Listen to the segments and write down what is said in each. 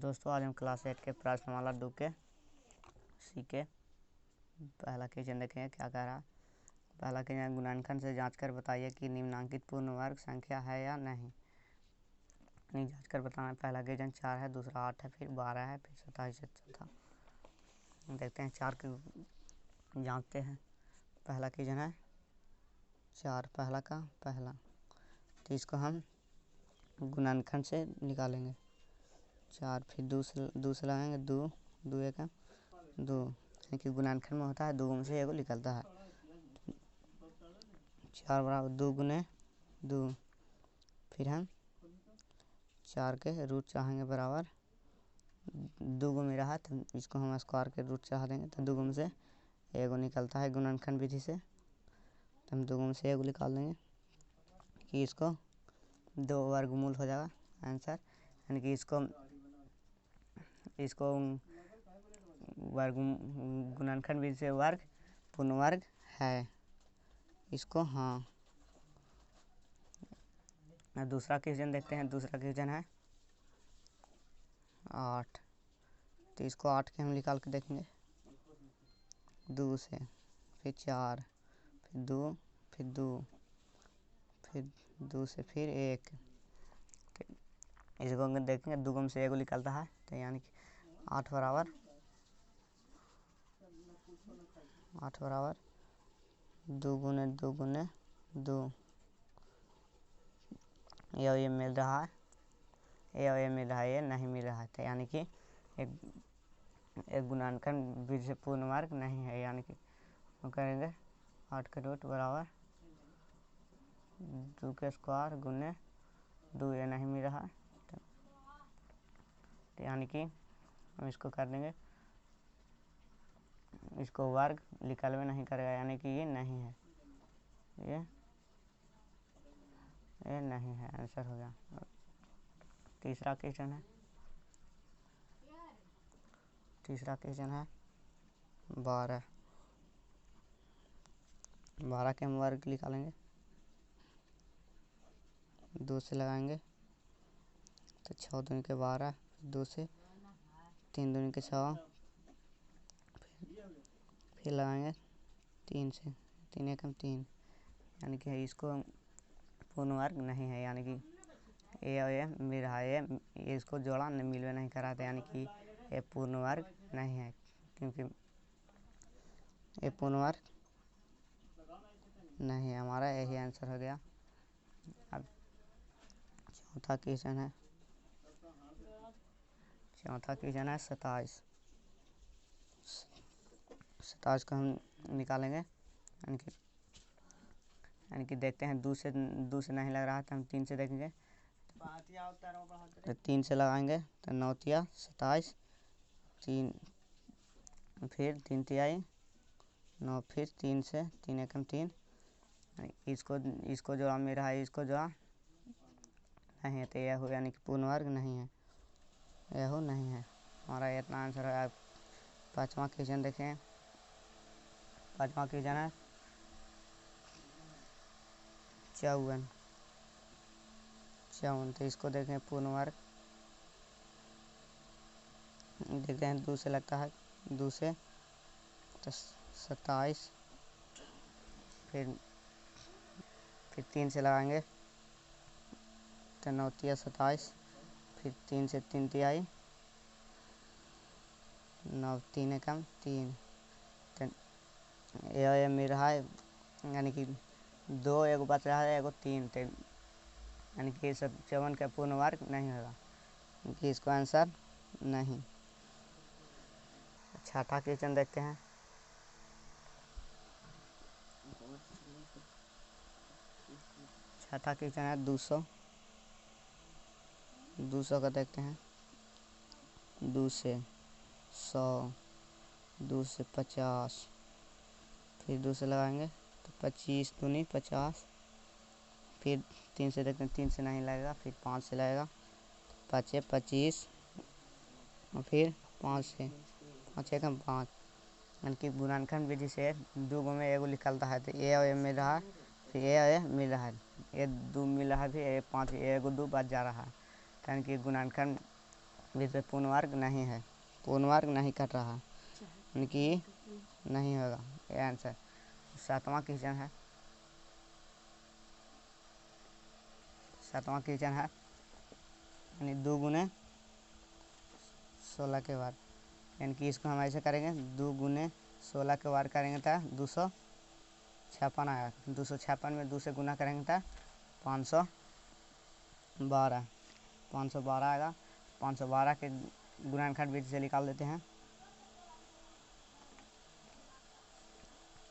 दोस्तों आज हम क्लास 8 के प्रश्नमाला 2 के सी के पहला क्वेश्चन देखेंगे क्या कह रहा है। पहला क्वेश्चन गुणनखंड से जांचकर बताइए कि निम्नांकित पूर्ण वर्ग संख्या है या नहीं। जांचकर बताना। पहला क्वेश्चन 4 है, दूसरा 8 है, फिर 12 है, फिर 27 है चौथा। देखते हैं 4 के जांचते हैं। पहला क्वेश्चन है 4 पहला का पहला, तो इसको हम गुणनखंड से निकालेंगे 4, फिर दूसरा लगाएंगे 2, 2 एक 2, यानी कि गुणनखंड में होता है 2 में से एगो निकलता है। 4 बराबर 2 गुने 2, फिर हम 4 के रूट चाहेंगे बराबर 2 गो में रहा, तो इसको हम स्क्वायर के रूट चाह देंगे तो 2 में से एगो निकलता है गुणनखंड विधि से। तो हम 2 में से एगो निकाल देंगे कि इसको 2 वर्गमूल हो जाएगा आंसर, यानी कि इसको वर्ग गुणनखंड विधि से वर्ग पूर्ण वर्ग है इसको। हाँ, दूसरा क्वेश्चन देखते हैं। दूसरा क्वेश्चन है 8, तो इसको 8 के हम निकाल के देखेंगे 2 से, फिर 4, फिर 2, फिर 2, फिर 2 से फिर 1, इसको देखेंगे 2 में से एगो निकलता है, तो यानी कि 8 बराबर 2 गुने 2 गुने 2, ये मिल रहा है, ये मिल रहा है, ये नहीं मिल रहा है, तो यानी कि एक गुणनखंड विधि से पूर्ण वर्ग नहीं है। यानी कि हम करेंगे 8 का रूट बराबर 2 के स्क्वायर गुने 2, ये नहीं मिल रहा है, तो यानी कि हम इसको कर देंगे, इसको वर्ग निकल में नहीं करेगा, यानी कि ये नहीं है, ये नहीं है, आंसर हो गया। तीसरा क्वेश्चन है 12 के हम वर्ग निकालेंगे 2 से लगाएंगे तो 6 दूनी के 12, 2 से 3 दूनी के 6, फिर लगाएंगे 3 से, 3 एक 3, यानी कि इसको पूर्ण वर्ग नहीं है, यानी कि ये मिल रहा है, ये इसको जोड़ा मिल में नहीं कराते, यानी कि ये पूर्ण वर्ग नहीं है, क्योंकि ये पूर्ण वर्ग नहीं है। हमारा यही आंसर हो गया। अब चौथा क्वेश्चन है 27 को हम निकालेंगे, यानी कि देखते हैं 2 से नहीं लग रहा है, तो हम 3 से देखेंगे, तो 3 से लगाएंगे तो 9 तिया 27, 3 फिर 3 तिहाई 9, फिर 3 से 3 एक 3, इसको जोड़ा में रहा है, इसको जोड़ा नहीं है, तो यह हो, यानी कि पूर्ण वर्ग नहीं है, यह नहीं है। हमारा इतना आंसर है। पाँचवा क्वेश्चन देखें। पाँचवा क्वेश्चन है 54, तो इसको देखें पूर्ण वर्ग, देखते हैं 2 से लगता है, 2 से तो 27, फिर 3 से लगाएंगे तो 9 तिया 27, फिर 3 से 3 तिहाई 9, 3 एक 3, तो ये मिल रहा है, यानी कि 2 एगो बच रहा है, एगो 3, तो यानी कि ये सब 54 का पूर्ण वर्ग नहीं होगा, क्योंकि इसको आंसर नहीं। छठा क्वेश्चन देखते हैं। छठा क्वेश्चन है 200 का देखते हैं। 2 से 100, 2 से 50, फिर 2 से लगाएंगे तो 25 दूनी 50, फिर 3 से देखते हैं, 3 से नहीं लगेगा, फिर 5 से लगेगा, 5 25, और फिर 5 से 5 एक 5, यानी कि गुणनखंड विधि से 2 में एगो निकलता है, तो ये मिल रहा है, फिर ये मिल रहा है, ये 2 मिल रहा है, फिर 5 एगो 2 बच जा रहा है, यानी कि गुणनखंड विधि से पूर्ण वर्ग नहीं है, पूर्ण वर्ग नहीं कट रहा, यानी कि नहीं होगा, ये आंसर। 7वां क्वेश्चन है, 7वां क्वेश्चन है यानी 2 गुने 16 के वर्ग, यानी कि इसको हम ऐसे करेंगे 2 गुने 16 के वर्ग करेंगे तो 256 आएगा। 256 में 2 से गुना करेंगे तो 512 आएगा। 512 के गुणनखंड विधि से निकाल देते हैं,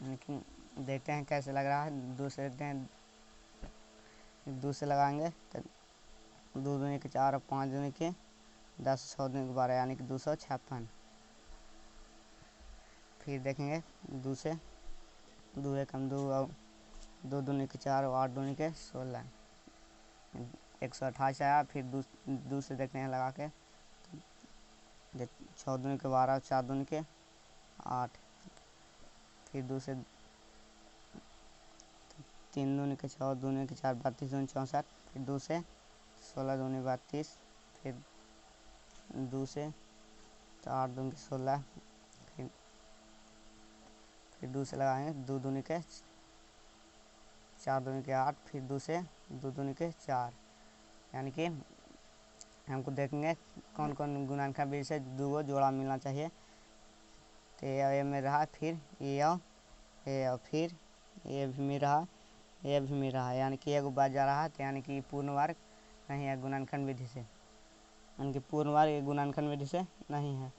लेकिन देखते हैं कैसे लग रहा है। 2 से देखते हैं, 2 से लगाएंगे तो 2 दूनी के 4 और 5 दूनी के 10, 6 दूनी के 12, यानी कि 256। फिर देखेंगे 2 से, 2 एकम 2 और 2 दूनी के 4 और 8 दूनी के 16, 128 आया। फिर 2 से देखते हैं लगा के, 6 दूनी के 12 और 4 दूनी के 8, फिर 2 से 3 दूनी के 6 दूनी के 4, 32 दूनी 64, फिर 2 से 16 दूनी 32, फिर 2 से तो 8 दूनी के 16, फिर 2 से लगाएंगे 2 दूनी के 4 दूनी के 8, फिर 2 से 2 दूनी के 4, यानी कि हमको देखेंगे कौन कौन गुणनखंड विधि से 2 को जोड़ा मिलना चाहिए। तो ये में रहा, फिर ये और फिर ये भी मिल रहा, ये भी मिल रहा, यानी कि एगो बात जा रहा है, तो यानी कि पूर्ण वर्ग नहीं है गुणनखंड विधि से, यानी कि पूर्ण वर्ग गुणनखंड विधि से नहीं है।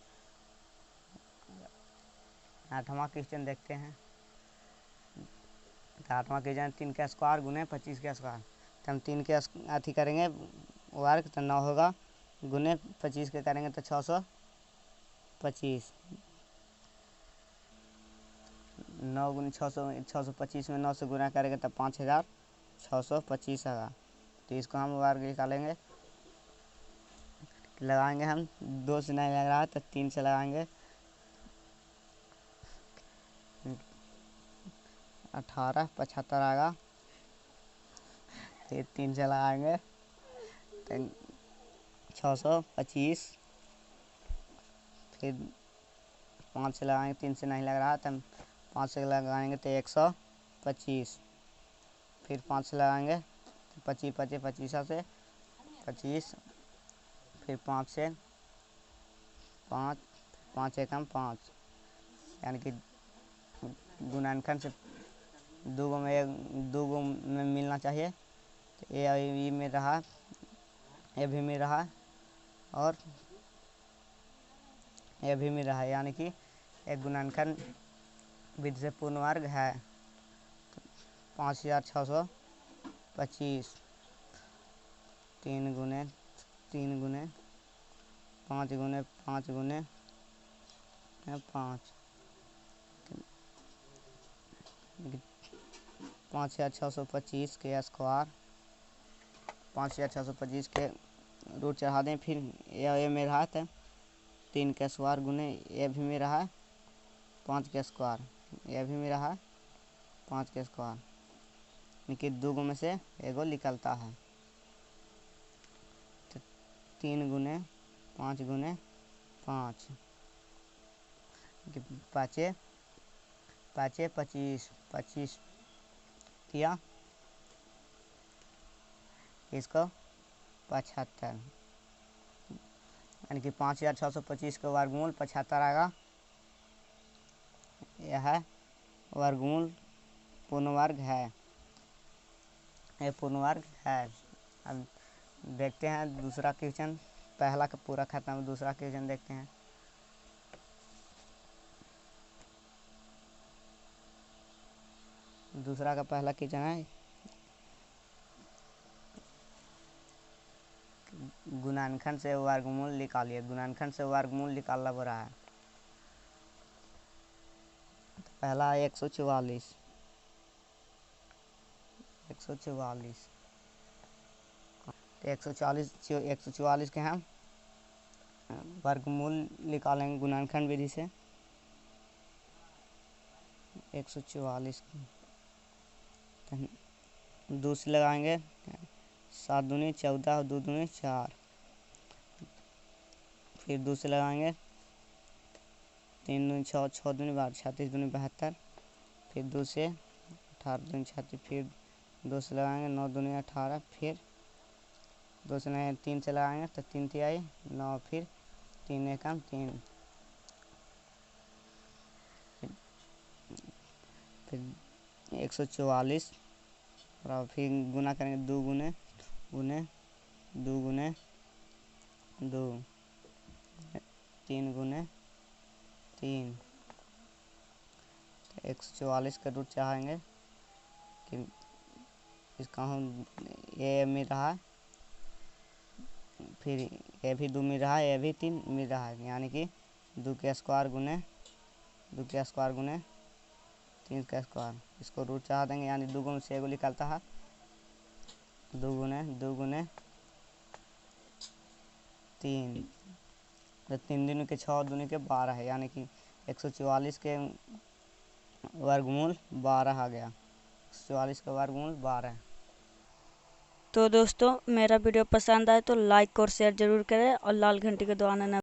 8वां क्वेश्चन देखते हैं। 8वां क्वेश्चन 3 का स्क्वायर गुने 25 का स्क्वायर, तो हम 3 के अथी करेंगे वर्ग तो 9 होगा, गुने 25 के करेंगे तो 625, 9 गुने 625 में 9 से गुना करेंगे तो 5625 होगा। तो इसको हम वर्ग निकालेंगे, लगाएंगे हम 2 से नहीं लग रहा है तो 3 से लगाएंगे, 1875 आएगा। फिर 3 से लगाएंगे तो 625, फिर 5 से लगाएंगे, 3 से नहीं लग रहा तो 5 से लगाएंगे तो 125, फिर 5 से लगाएंगे तो 25 से 25, फिर 5 से 5 एकम 5, यानी कि गुणनखंड से 2 में मिलना चाहिए। तो ये में रहा, ये भी मिल रहा और ये भी मिल रहा है, यानी कि एक गुणनखंड विधि से पूर्ण वर्ग है। 5625, 3 गुने 3 गुने 5 गुने 5 गुने 5, 5625 के स्क्वायर, 5625 के रूट चढ़ा दें, फिर ये में रहा था 3 के स्क्वायर गुने ये भी में रहा 5 के स्क्वायर, ये भी में रहा 5 के स्क्वायर, यानी 2 में से एगो निकलता है। तो 3 गुने 5 गुने 5, 5 25 किया, इसको 75, यानी कि 5625 का वर्गमूल 75 आएगा। यह है वर्गमूल पूर्ण वर्ग है, ये पूर्ण वर्ग है। अब देखते हैं दूसरा क्वेश्चन, पहला का पूरा खत्म, दूसरा क्वेश्चन देखते हैं। दूसरा का पहला क्वेश्चन है गुणनखंड से वर्गमूल निकालिए, गुणनखंड से वर्गमूल निकालना हो रहा है। तो पहला है 144, 144 के हम वर्गमूल निकालेंगे गुणनखंड विधि से। 144 2 से लगाएंगे, 7 दूनी 14 और 2 दूनी 4, फिर 2 से लगाएंगे, 3 दूनी 6, 6 दूनी 12, 36 दूनी 72, फिर 2 से 18 दूनी 36, फिर 2 से लगाएंगे, 9 दूनी 18, फिर 2 से लगाएंगे, 3 से लगाएंगे तो 3 तिहाई 9, फिर 3 एकम 3, फिर 144, और फिर गुना करेंगे 2 गुने 2 गुने 2, 3 गुने 3, 144 का रूट चाहेंगे कि इसका हम ये मिल रहा है, फिर ये भी 2 मिल रहा है, ये भी 3 मिल रहा है, यानी कि 2 का स्क्वायर गुने 2 का स्क्वायर गुने 3 का स्क्वायर, इसको रूट चाह देंगे, यानी 2 गुने से एगो निकलता है, 2 गुने 3, तो 3 दूनी के 6 दूनी के 12 है, यानी कि 144 के वर्गमूल 12 आ गया, 144 का वर्गमूल 12। तो दोस्तों मेरा वीडियो पसंद आए तो लाइक और शेयर ज़रूर करें और लाल घंटी को दबाना न